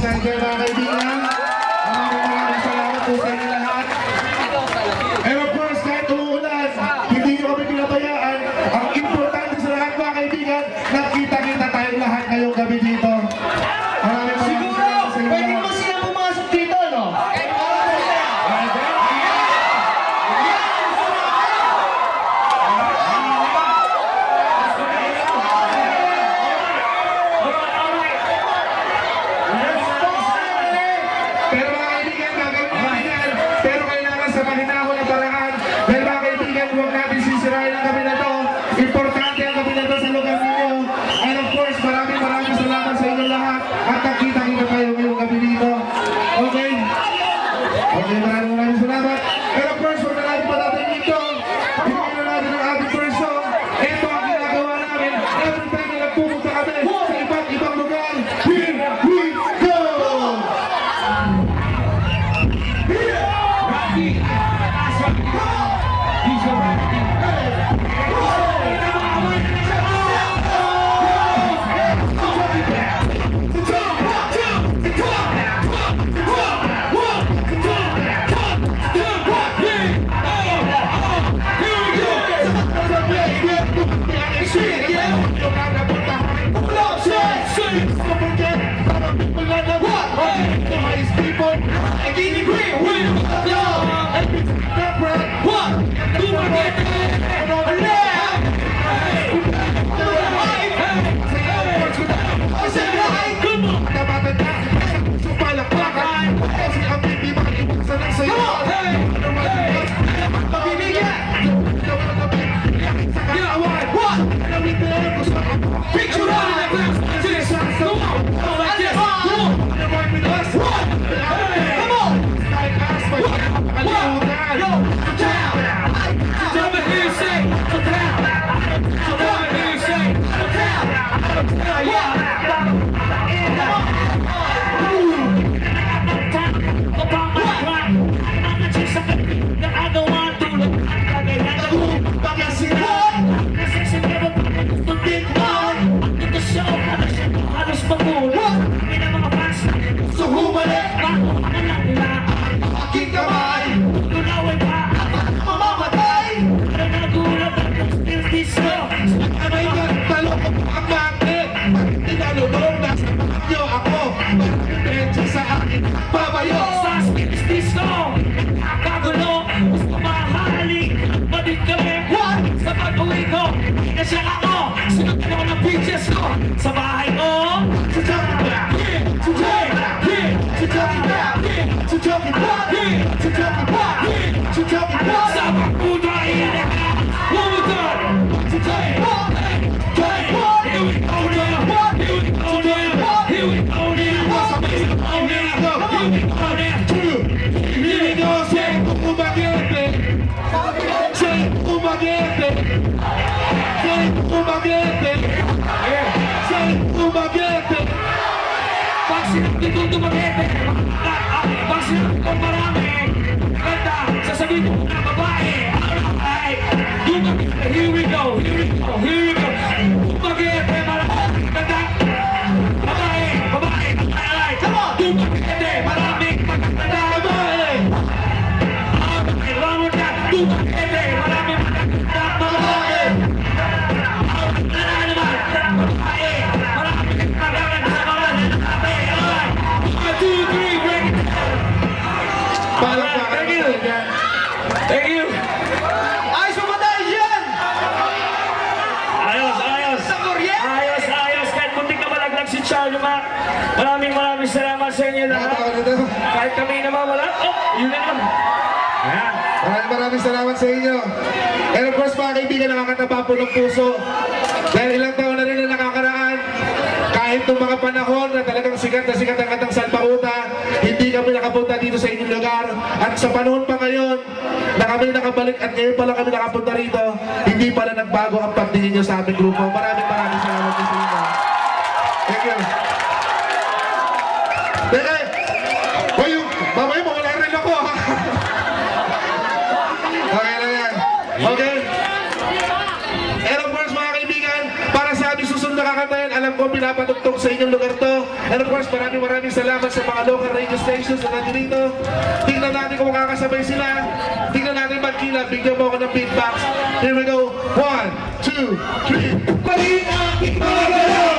Kaya mga kaibigan, maraming salamat po sa inyo lahat. And of course, kahit umuulan, hindi nyo kami pinabayaan. Ang importante sa lahat mga kaibigan, nakita-kita tayong lahat ngayong gabi dito. Maraming Siguro, salamat sa inyo pwede lahat. mo sila pumasok dito, no? Pero mga kaibigan, gagawin natin yan. Pero kailangan sa mahinahon na paraan. Dahil mga kaibigan, huwag natin sisirain ang gabi na to. Importante ang gabi na to sa lugar ninyo. And of course, maraming salamat sa inyo lahat. At nakita-kita tayo ngayong gabi dito. Okay? Okay, maraming salamat. And of course, huwag na natin patatin dito. Bigyan na natin ang ating first song. Ito ang ginagawa namin. Every time na nagpupunta kami sa iba't ibang lugar. Here we go! Babayo! Sa Spanish disco, nakagulo, gusto mahalik, madig kami, sa pag-uwi ko, inasya ako, sunod ko ng beaches ko, sa bahay ko, sa pagpuda iyan, umutan, here we go now, here we go now, here we go Pag sinabi kong tumagete, pag sinabi kong marami, ganda, sasabihin ko na babae, alright, tumagete, here we go, here we go, here we go, tumagete, marami, ganda, babae, babae, alright, tumagete, marami, maganda, babae, one more time, tumagete, marami, maganda, babae, Thank you! Ayos mo ba tayo dyan? Ayos! Sa kuryente? Ayos! Kahit muntik na malaglag si Charlie Mac. Maraming salamat sa inyo lahat. Kahit kami namawala. Oh! Yun na naman. Ayan. Maraming salamat sa inyo. And of course mga kaibigan, nakakataba po ng puso. Dahil ilang taon na rin na nakakaraan. Kahit nung mga panahon na talagang sikat ang katang Salbauta, hindi kami nakapunta dito sa inyong lugar. At sa panahon pa ngayon, na kami nakabalik at ngayon pala kami nakapunta rito, hindi pala nagbago ang pagtingin nyo sa aming grupo. Maraming salamat po sa inyo. Thank you. Teka, mamaya mawala rin ako ha. Okay na yan. Okay. And of course mga kaibigan, para sa aming susunod na kakantayan, alam ko pinapatugtog sa inyong lugar to. And of course, maraming salamat sa mga local radio stations na nandito. Tingnan natin kung makakasabay sila. Tingnan natin magkila. Bigyan mo ako ng beatbox. Here we go. 1, 2, 3. Balik ang aking mga galaw!